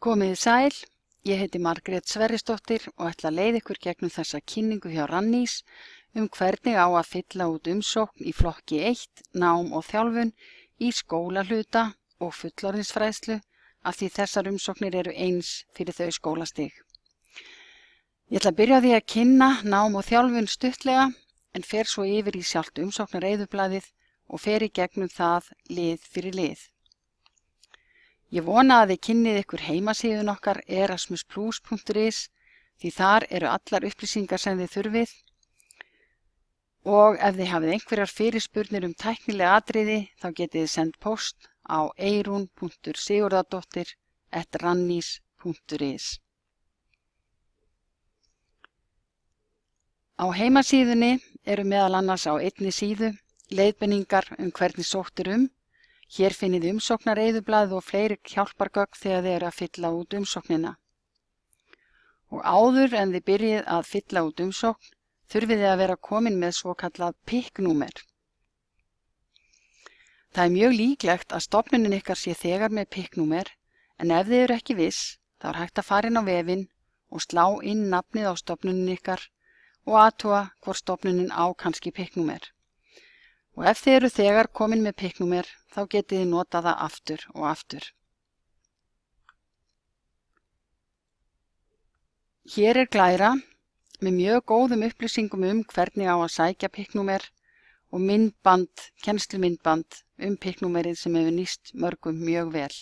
Komiði sæl, ég heiti Margrét Sverrisdóttir og ætla að leiða ykkur gegnum þessa kynningu hjá Rannís hvernig á að fylla út umsókn í flokki 1, nám og þjálfun í skólahluta og fullorðinsfræðslu af því þessar umsóknir eru eins fyrir þau skólastig. Ég ætla að byrja á því að kynna nám og þjálfun stuttlega en fer svo yfir í sjálft umsóknareyðublaðið og fer í gegnum það lið fyrir lið. Ég vona að þið kynnið ykkur heimasíðun okkar erasmusplus.is því þar eru allar upplýsingar sem þið þurfið og ef þið hafið einhverjar fyrirspurnir tæknileg atriði þá getið þið sent post á eirun.sigurðardóttir@rannís.is. Á heimasíðunni eru meðal annars á einni síðu leiðbeiningar hvernig sótt Hér finnið umsóknareyðublaðið og fleiri hjálpargögn þegar þið eru að fylla út umsóknina. Og áður en þið byrjið að fylla út umsókn, þurfið þið að vera komin með svokallað PIK-númer. Það er mjög líklegt að stofnunin ykkar sé þegar með PIK-númer, en ef þið eru ekki viss, þá er hægt að fara inn á vefinn og slá inn nafnið á stofnunin ykkar og athuga hvort stofnunin á kannski PIK-númer. Og ef þið eru þegar komin með PIK-númer, þá getið þið notað það aftur og aftur. Hér er glæra með mjög góðum upplýsingum hvernig á að sækja PIK-númer og myndband, kennslumyndband PIK-númerið sem hefur nýst mörgum mjög vel.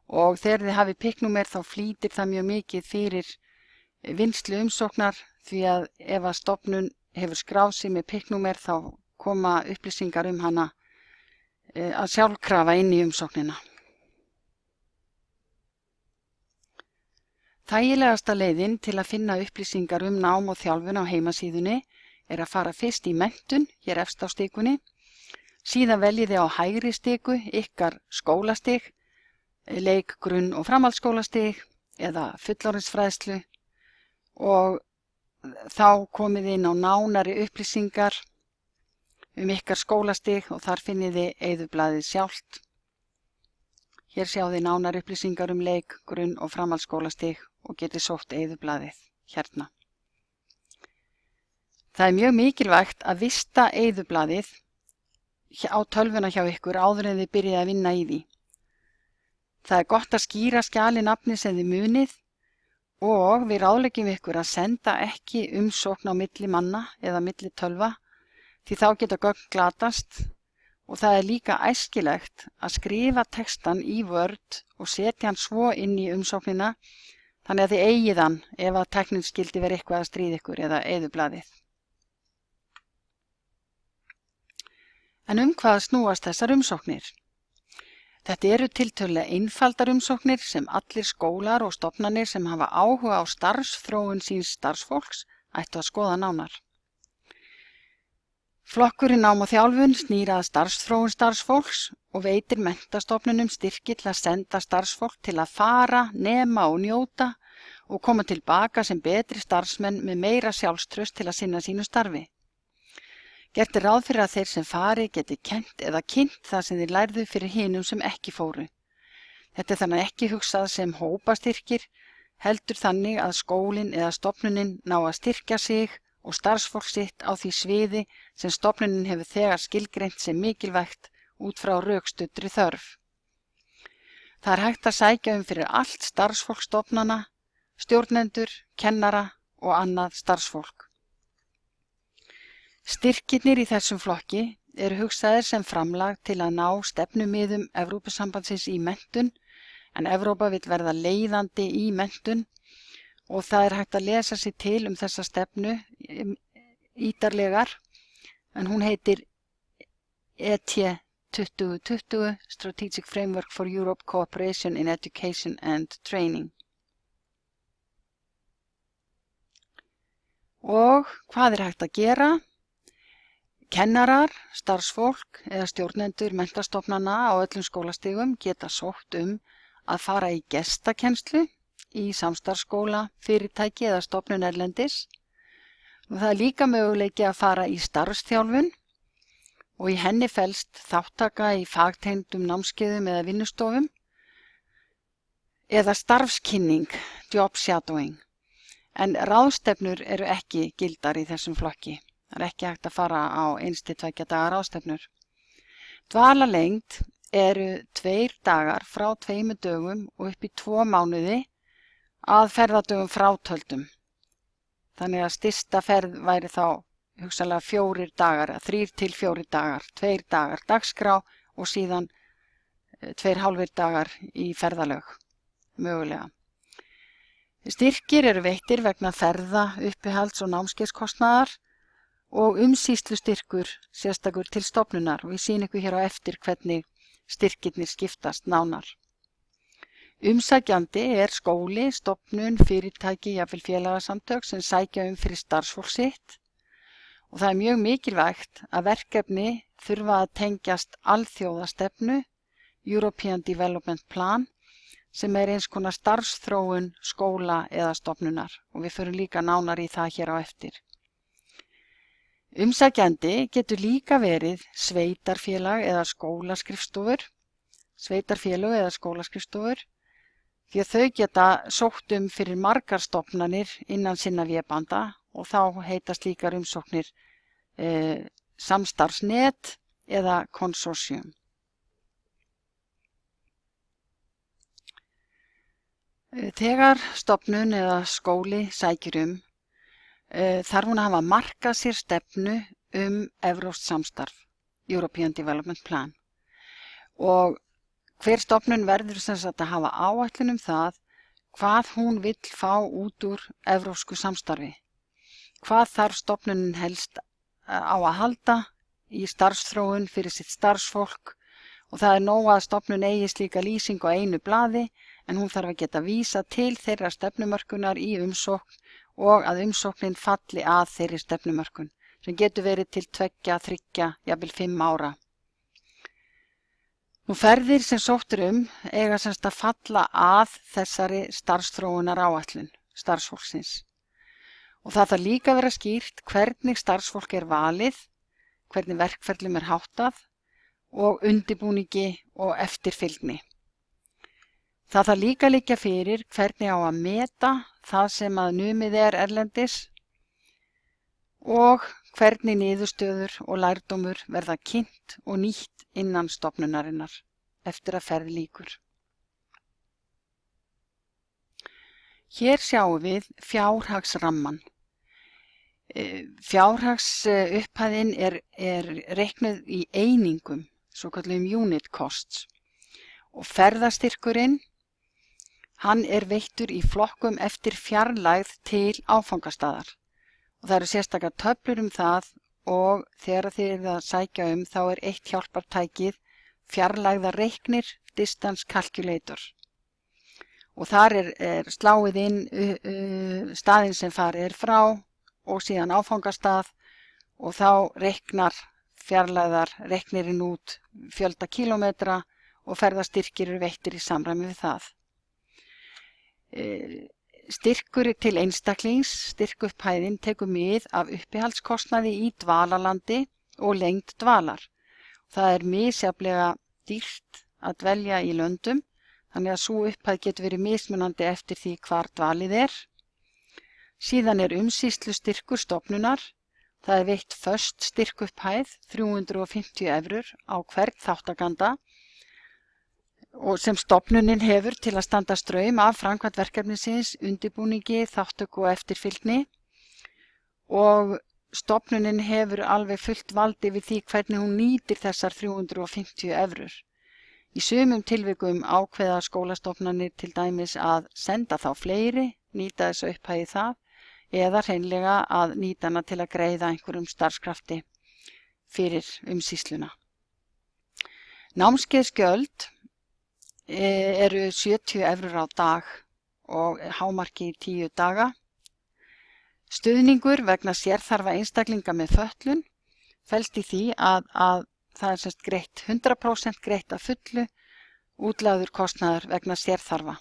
Og þegar þið hafið PIK-númer þá flýtir það mjög mikið fyrir vinnslu umsóknar því að ef að stofnun hefur skráð sig með PIK-númer þá koma upplýsingar hana að sjálfkrafa inn í umsóknina. Þægilegasta leiðin til að finna upplýsingar nám og þjálfun á heimasíðunni er að fara fyrst í menntun, hér efst á stikunni, síðan veljið þið á hægri stiku ykkar skólastig, leik-, grunn- og framhaldsskólastig eða fullorðinsfræðslu og þá komið inn á nánari upplýsingar ykkar skólastig og þar finnið þið eyðublaðið sjálft. Hér sjáið þið nánari upplýsingar leik-, grunn- og framhaldsskólastig og getið sótt eyðublaðið hérna. Það er mjög mikilvægt að vista eyðublaðið á tölvuna hjá ykkur áður en þið byrjið að vinna í því. Það er gott að skýra skjali nafni sem þið munið og við ráðleggjum ykkur að senda ekki umsókn á milli manna eða milli tölva því þá geta gögn glatast og það er líka æskilegt að skrifa textan í Word og setja hann svo inn í umsóknina þannig að þið eigið hann ef að tæknin skyldi vera eitthvað að stríða ykkur eða eyðublaðið. En hvað snúast þessar umsóknir? Þetta eru tiltölulega einfaldar umsóknir sem allir skólar og stofnanir sem hafa áhuga á starfsþróun síns starfsfólks ættu að skoða nánar. Flokkurinn nám og þjálfun snýr að starfsþróun starfsfólks og veitir menntastofnunum styrki til að senda starfsfólk til að fara, nema og njóta og koma tilbaka sem betri starfsmenn með meira sjálfstraust til að sinna sínu starfi. Gert er ráð fyrir að þeir sem fari geti kennt eða kynnt það sem þeir lærðu fyrir hinum sem ekki fóru. Þetta er þannig ekki hugsað sem hópastyrkir, heldur þannig að skólinn eða stofnunin ná að styrkja sig og starfsfólk sitt á því sviði sem stofnunin hefur þegar skilgreint sem mikilvægt út frá rökstuddri þörf. Það er hægt að sækja fyrir allt starfsfólk stofnana, stjórnendur, kennara og annað starfsfólk. Styrkirnir í þessum flokki eru hugsaðir sem framlag til að ná stefnumiðum Evrópusambandsins í menntun, en Evrópa vill verða leiðandi í menntun og það er hægt að lesa sig til þessa stefnu ítarlegar, en hún heitir ET 2020 Strategic Framework for Europe Cooperation in Education and Training. Og hvað er hægt að gera? Kennarar, starfsfólk eða stjórnendur menntastofnana á öllum skólastigum geta sótt að fara í gestakennslu í samstarfsskóla, fyrirtæki eða stofnun erlendis. Og það er líka möguleiki að fara í starfsþjálfun og í henni felst þáttaka í fagtengdum námskeiðum eða vinnustofum eða starfskynning, job shadowing. En ráðstefnur eru ekki gildar í þessum flokki. Það er ekki hægt að fara á 1 til 2 daga ráðstefnur. Dvalarlengd eru 2 dagar frá 2 dögum og upp í 2 mánuði að ferðadögum frátöldum. Þannig að stysta ferð væri þá hugsanlega 4 dagar, 3 til 4 dagar, 2 dagar dagskrá og síðan 2,5 dagar í ferðalög, mögulega. Styrkir eru veittir vegna ferða, uppihalds og námskeiðskostnaðar og umsýslustyrkur sérstakur til stofnunar og ég sýni ykkur hér á eftir hvernig styrkirnir skiptast nánar. Umsækjandi er skóli, stofnun, fyrirtæki, jafnvel félagasamtök sem sækja fyrir starfsfólk sitt og það er mjög mikilvægt að verkefni þurfa að tengjast alþjóðastefnu, European Development Plan, sem er eins konar starfsþróun skóla eða stofnunar og við förum líka nánar í það hér á eftir. Umsækjandi getur líka verið sveitarfélag eða skólaskrifstofur, því að þau geta sótt fyrir margar stofnanir innan sinna vébanda og þá heita slíkar umsóknir samstarfsnet eða konsortium. Þegar stofnun eða skóli sækir þarf hún að hafa markað sér stefnu evrópskt samstarf, European Development Plan. Og hver stofnun verður sem sagt að hafa áætlun það hvað hún vill fá út úr evrópsku samstarfi. Hvað þarf stofnunin helst á að halda í starfsþróun fyrir sitt starfsfólk og það er nóg að stofnun eigi slíka lýsingu á einu blaði en hún þarf að geta vísa til þeirra stefnumörkunar í umsókn og að umsóknin falli að þeirri stefnumörkun sem getur verið til 2, 3, jafnvel 5 ára. Ferðir sem sótt eiga semst að falla að þessari starfsþróunar áætlun starfsfólksins. Og það þarf líka að vera skýrt hvernig starfsfólk er valið, hvernig verkferlum er háttað og undirbúningi og eftirfylgni. Það þarf líka að liggja fyrir hvernig á að meta það sem að numið er erlendis og hvernig niðurstöður og lærdómur verða kynnt og nýtt innan stofnunarinnar eftir að ferð lýkur. Hér sjáum við fjárhagsrammann. Fjárhagsupphæðin er reiknuð í einingum, svokölluðum unit costs og ferðastyrkurinn hann er veittur í flokkum eftir fjarlægð til áfangastaðar. Og það eru sérstakar töflur það og þegar þið eruð að sækja þá er eitt hjálpartækið fjarlægðarreiknir Distance Calculator. Og þar er sláið inn staðinn sem farið frá og síðan áfangastað og þá reiknar fjarlægðarreiknirinn út fjölda kílómetra og ferðastyrkir eru veittir í samræmi við það. Styrkur til einstaklings, styrkupphæðin tekur mið af uppihaldskostnaði í dvalarlandi og lengd dvalar. Það er misjafnlega dýrt að dvelja í löndum, þannig að sú upphæð getur verið mismunandi eftir því hvar dvalið er. Síðan er umsýslustyrkur stofnunar. Það er veitt föst styrkupphæð, 350 evrur á hvern þáttakanda og sem stofnunin hefur til að standa straum af framkvæmd verkefnisins, undirbúningi, þáttöku og eftirfylgni og stofnunin hefur alveg fullt valdi við því hvernig hún nýtir þessar 350 evrur. Í sumum tilvikum ákveða skólastofnanir til dæmis að senda þá fleiri, nýta þessu upphæði það eða hreinlega að nýta hana til að greiða einhverjum starfskrafti fyrir umsýsluna. Námskeiðsgjöld eru 70 evrur á dag og hámarki í 10 daga. Stuðningur vegna sérþarfa einstaklinga með fötlun felst í því að það er semst greitt 100% greitt að fullu útlagður kostnaður vegna sérþarfa.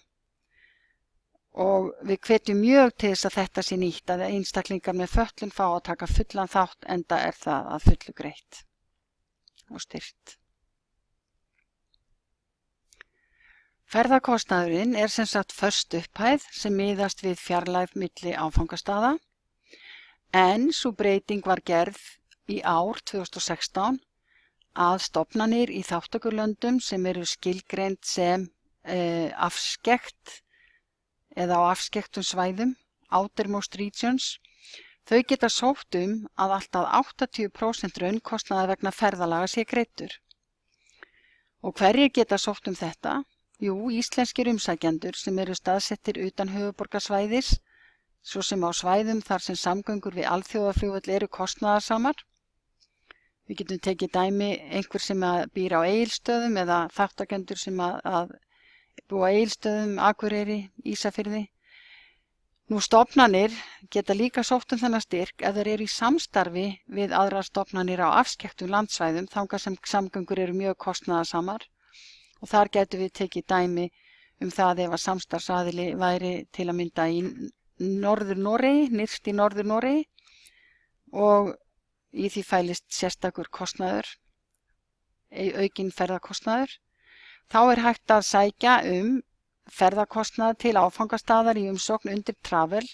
Og við hvetjum mjög til þess að þetta sé nýtt að einstaklingar með fötlun fá að taka fullan þátt enda er það að fullu greitt og styrkt. Ferðakostnaðurinn er sem sagt föst upphæð sem miðast við fjarlægð milli áfangastaða, en sú breyting var gerð í ár 2016 að stofnanir í þátttökulöndum sem eru skilgreind sem afskekkt eða á afskekktum svæðum, outermost regions, þau geta sótt að allt að 80% raunkostnaðar vegna ferðalaga sé greiddur. Og hverjir geta sótt þetta? Jú, íslenskir umsækjendur sem eru staðsettir utan höfuðborgarsvæðis, svo sem á svæðum þar sem samgöngur við alþjóðaflugvöll eru kostnaðarsamar. Við getum tekið dæmi einhver sem býr á Egilsstöðum eða þátttakendur sem að búa á Egilsstöðum, Akureyri, Ísafirði. Nú stofnanir geta líka sótt þennan styrk ef þeir eru í samstarfi við aðrar stofnanir á afskekktum landsvæðum þangað sem samgöngur eru mjög kostnaðarsamar. Og þar getum við tekið dæmi það ef að samstarfsaðili væri til að mynda í Norður-Noregi, nyrst í Norður-Noregi, og í því fælist sérstakur kostnaður, aukinn ferðakostnaður. Þá er hægt að sækja ferðakostnað til áfangastaðar í umsókn undir travel,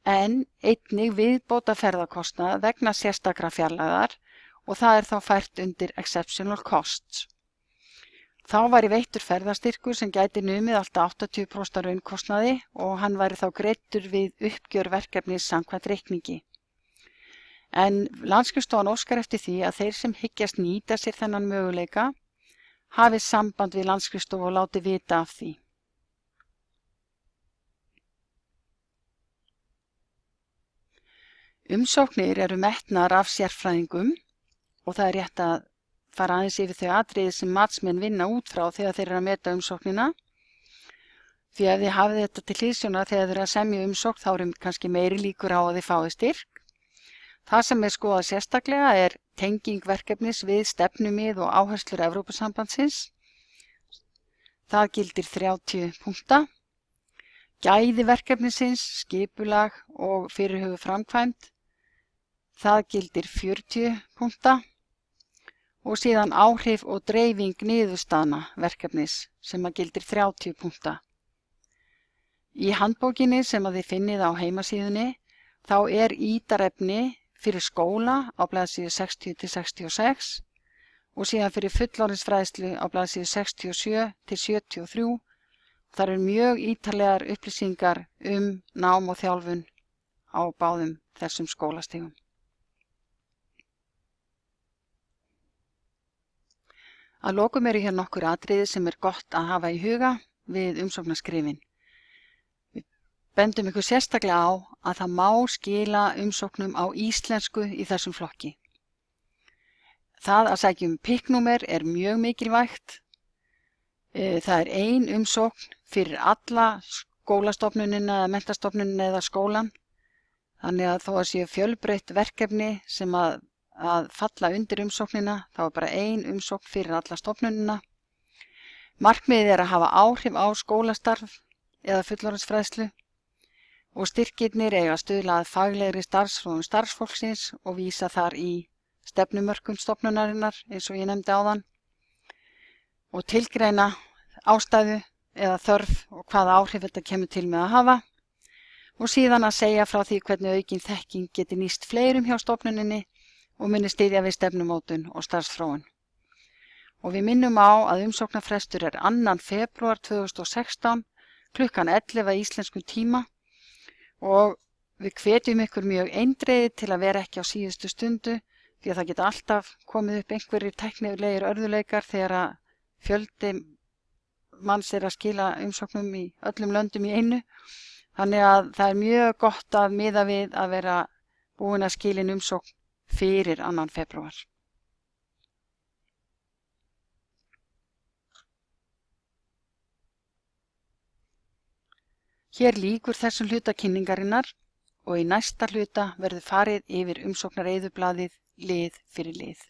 en einnig viðbóta ferðakostnað vegna sérstakra fjarlægðar og það er þá fært undir exceptional costs. Þá væri veittur ferðastyrkur sem gæti numið alltaf 80% raunkostnaði og hann væri þá greiddur við uppgjör verkefnis samkvæmt reikningi. En Landsskrifstofan óskar eftir því að þeir sem hyggjast nýta sér þennan möguleika hafi samband við Landsskrifstofu og láti vita af því. Umsóknir eru metnar af sérfræðingum og það er rétt að fara aðeins yfir þau atriði sem matsmenn vinna út frá þegar þeir eru að meta umsóknina. Því ef þið hafið þetta til hliðsjónar þegar þeir eru að semja umsókn þá eru kannski meiri líkur á að þið fáið styrk. Það sem er skoðað sérstaklega er tenging verkefnis við stefnumið og áherslur Evrópusambandsins. Það gildir 30 punkta. Gæði verkefnisins, skipulag og fyrirhuguð framkvæmd. Það gildir 40 punkta. Og síðan áhrif og dreifing niðurstaðna verkefnis sem að gildir 30 punkta. Í handbókinni sem að þið finnið á heimasíðunni þá er ítarefni fyrir skóla á blaðsíðu 60-66 og síðan fyrir fullorðinsfræðslu á blaðsíðu 67-73. Þar eru mjög ítarlegar upplýsingar nám og þjálfun á báðum þessum skólastigum. Að lokum eru hér nokkur atriði sem er gott að hafa í huga við umsóknarskrifin. Við bendum ykkur sérstaklega á að það má skila umsóknum á íslensku í þessum flokki. Það að sækja PIK-númer er mjög mikilvægt. Það er ein umsókn fyrir alla skólastofnunina eða menntastofnunina eða skólan. Þannig að þó að séu fjölbreytt verkefni sem að falla undir umsóknina, þá er bara ein umsókn fyrir alla stofnunina. Markmiðið er að hafa áhrif á skólastarf eða fullorðinsfræðslu og styrkirnir eiga að stuðla að faglegri starfsþróun starfsfólksins og vísa þar í stefnumörkun stofnunarinnar eins og ég nefndi áðan og tilgreina ástæðu eða þörf og hvaða áhrif þetta kemur til með að hafa og síðan að segja frá því hvernig aukin þekking geti nýst fleirum hjá stofnuninni og muni styðja við stefnumótun og starfsþróun. Og við minnum á að umsóknarfrestur er 2. febrúar 2016 klukkan 11 íslenskum tíma og við hvetjum ykkur mjög eindregið til að vera ekki á síðustu stundu því að það geta alltaf komið upp einhverjir tæknilegir örðugleikar þegar að fjöldi manns er að skila umsóknum í öllum löndum í einu. Þannig að það er mjög gott að miða við að vera búin að skila inn umsókn fyrir 2. febrúar. Hér lýkur þessum hluta kynningarinnar og í næsta hluta verður farið yfir umsóknareyðublaðið lið fyrir lið.